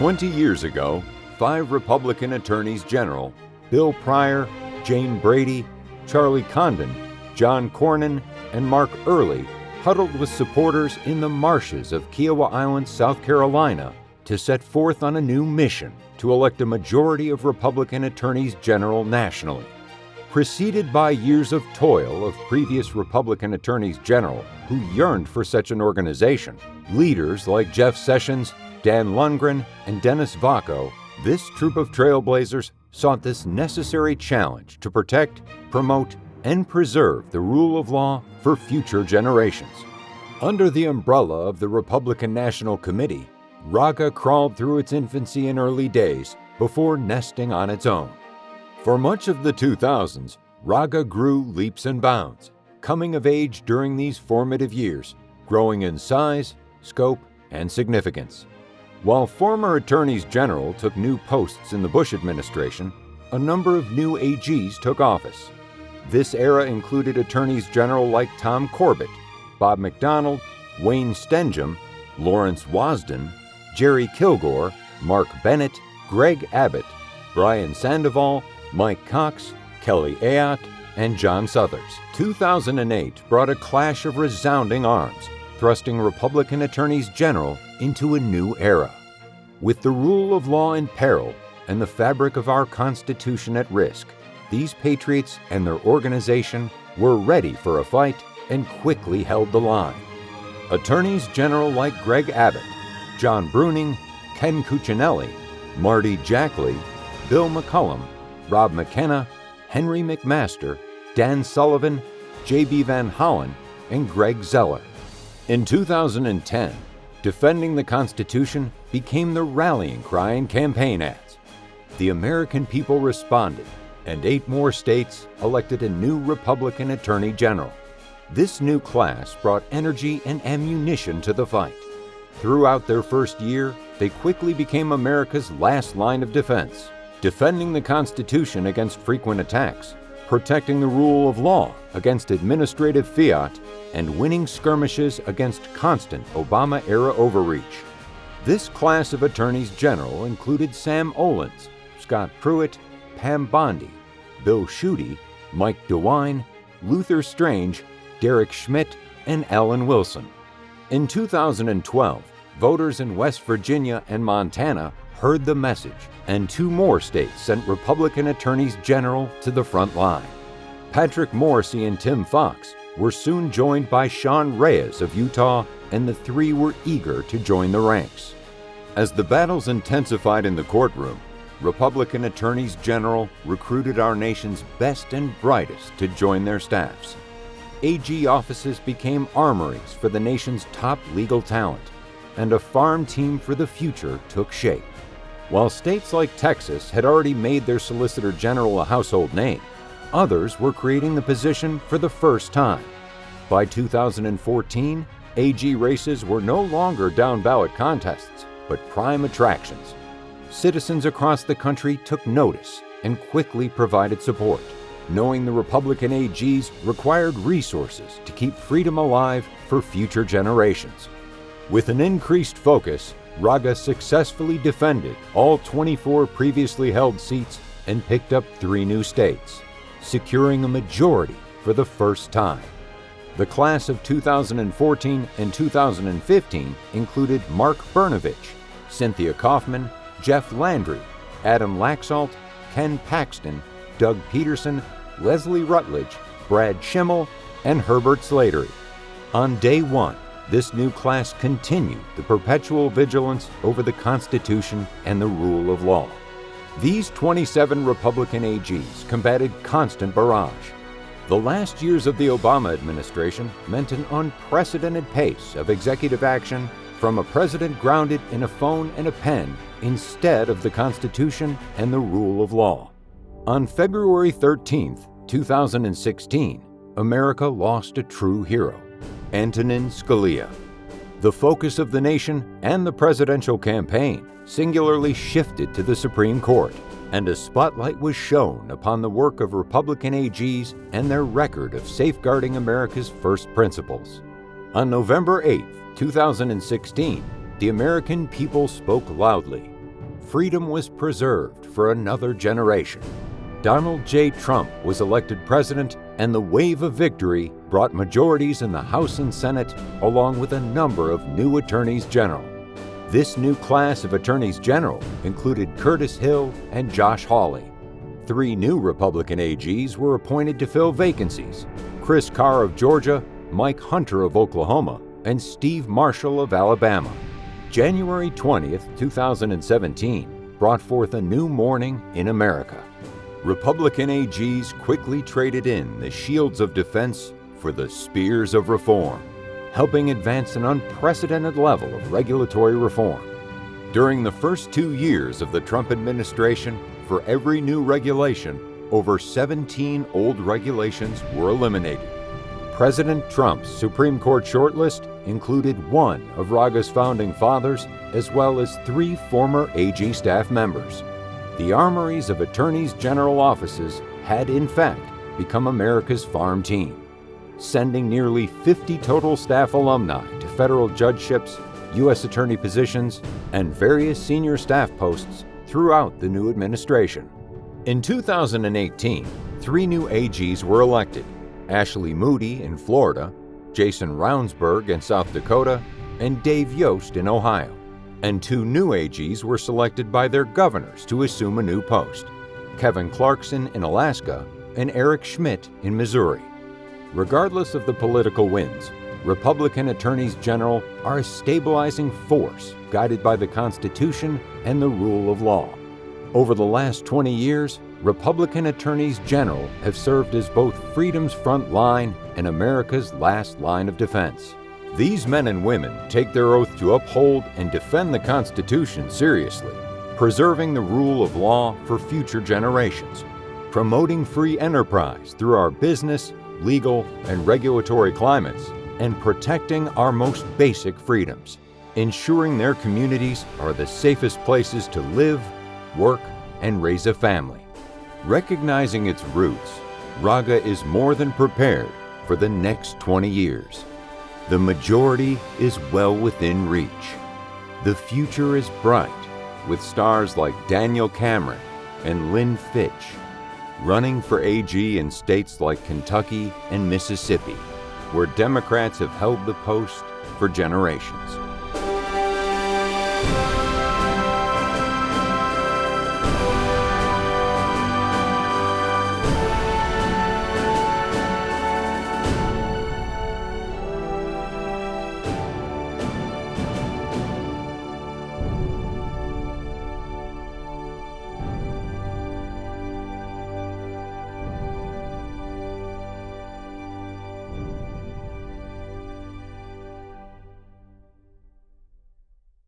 20 years ago, 5 Republican attorneys general, Bill Pryor, Jane Brady, Charlie Condon, John Cornyn, and Mark Earley huddled with supporters in the marshes of Kiowa Island, South Carolina, to set forth on a new mission to elect a majority of Republican attorneys general nationally. Preceded by years of toil of previous Republican attorneys general who yearned for such an organization, leaders like Jeff Sessions, Dan Lundgren, and Dennis Vacco, this troop of trailblazers sought this necessary challenge to protect, promote, and preserve the rule of law for future generations. Under the umbrella of the Republican National Committee, RAGA crawled through its infancy in early days before nesting on its own. For much of the 2000s, RAGA grew leaps and bounds, coming of age during these formative years, growing in size, scope, and significance. While former attorneys general took new posts in the Bush administration, a number of new AGs took office. This era included attorneys general like Tom Corbett, Bob McDonald, Wayne Stenjum, Lawrence Wasden, Jerry Kilgore, Mark Bennett, Greg Abbott, Brian Sandoval, Mike Cox, Kelly Ayotte, and John Suthers. 2008 brought a clash of resounding arms, thrusting Republican attorneys general into a new era. With the rule of law in peril and the fabric of our Constitution at risk, these patriots and their organization were ready for a fight and quickly held the line. Attorneys general like Greg Abbott, John Bruning, Ken Cuccinelli, Marty Jackley, Bill McCullum, Rob McKenna, Henry McMaster, Dan Sullivan, J.B. Van Hollen, and Greg Zeller. In 2010, defending the Constitution became the rallying cry in campaign ads. The American people responded, and 8 more states elected a new Republican Attorney General. This new class brought energy and ammunition to the fight. Throughout their first year, they quickly became America's last line of defense, defending the Constitution against frequent attacks, protecting the rule of law against administrative fiat, and winning skirmishes against constant Obama-era overreach. This class of attorneys general included Sam Olens, Scott Pruitt, Pam Bondi, Bill Schuette, Mike DeWine, Luther Strange, Derek Schmidt, and Alan Wilson. In 2012, voters in West Virginia and Montana heard the message, and 2 more states sent Republican attorneys general to the front line. Patrick Morrissey and Tim Fox were soon joined by Sean Reyes of Utah, and the 3 were eager to join the ranks. As the battles intensified in the courtroom, Republican attorneys general recruited our nation's best and brightest to join their staffs. AG offices became armories for the nation's top legal talent, and a farm team for the future took shape. While states like Texas had already made their Solicitor General a household name, others were creating the position for the first time. By 2014, AG races were no longer down-ballot contests, but prime attractions. Citizens across the country took notice and quickly provided support, knowing the Republican AGs required resources to keep freedom alive for future generations. With an increased focus, RAGA successfully defended all 24 previously held seats and picked up 3 new states, securing a majority for the first time. The class of 2014 and 2015 included Mark Brnovich, Cynthia Kaufman, Jeff Landry, Adam Laxalt, Ken Paxton, Doug Peterson, Leslie Rutledge, Brad Schimmel, and Herbert Slattery. On day 1, this new class continued the perpetual vigilance over the Constitution and the rule of law. These 27 Republican AGs combated constant barrage. The last years of the Obama administration meant an unprecedented pace of executive action from a president grounded in a phone and a pen instead of the Constitution and the rule of law. On February 13, 2016, America lost a true hero, Antonin Scalia. The focus of the nation and the presidential campaign singularly shifted to the Supreme Court, and a spotlight was shone upon the work of Republican AGs and their record of safeguarding America's first principles. On November 8, 2016, the American people spoke loudly. freedom was preserved for another generation. Donald J. Trump was elected president, and the wave of victory brought majorities in the House and Senate, along with a number of new attorneys general. This new class of attorneys general included Curtis Hill and Josh Hawley. 3 new Republican AGs were appointed to fill vacancies: Chris Carr of Georgia, Mike Hunter of Oklahoma, and Steve Marshall of Alabama. January 20th, 2017 brought forth a new morning in America. Republican AGs quickly traded in the shields of defense for the spears of reform, helping advance an unprecedented level of regulatory reform. During the first 2 years of the Trump administration, for every new regulation, over 17 old regulations were eliminated. President Trump's Supreme Court shortlist included 1 of RAGA's founding fathers, as well as 3 former AG staff members. The armories of attorneys general offices had, in fact, become America's farm team, sending nearly 50 total staff alumni to federal judgeships, U.S. attorney positions, and various senior staff posts throughout the new administration. In 2018, 3 new AGs were elected: Ashley Moody in Florida, Jason Rounsberg in South Dakota, and Dave Yost in Ohio. And 2 new AGs were selected by their governors to assume a new post: Kevin Clarkson in Alaska and Eric Schmidt in Missouri. Regardless of the political winds, Republican attorneys general are a stabilizing force guided by the Constitution and the rule of law. Over the last 20 years, Republican attorneys general have served as both freedom's front line and America's last line of defense. These men and women take their oath to uphold and defend the Constitution seriously, preserving the rule of law for future generations, promoting free enterprise through our business, legal, and regulatory climates, and protecting our most basic freedoms, ensuring their communities are the safest places to live, work, and raise a family. Recognizing its roots, RAGA is more than prepared for the next 20 years. The majority is well within reach. The future is bright, with stars like Daniel Cameron and Lynn Fitch running for AG in states like Kentucky and Mississippi, where Democrats have held the post for generations.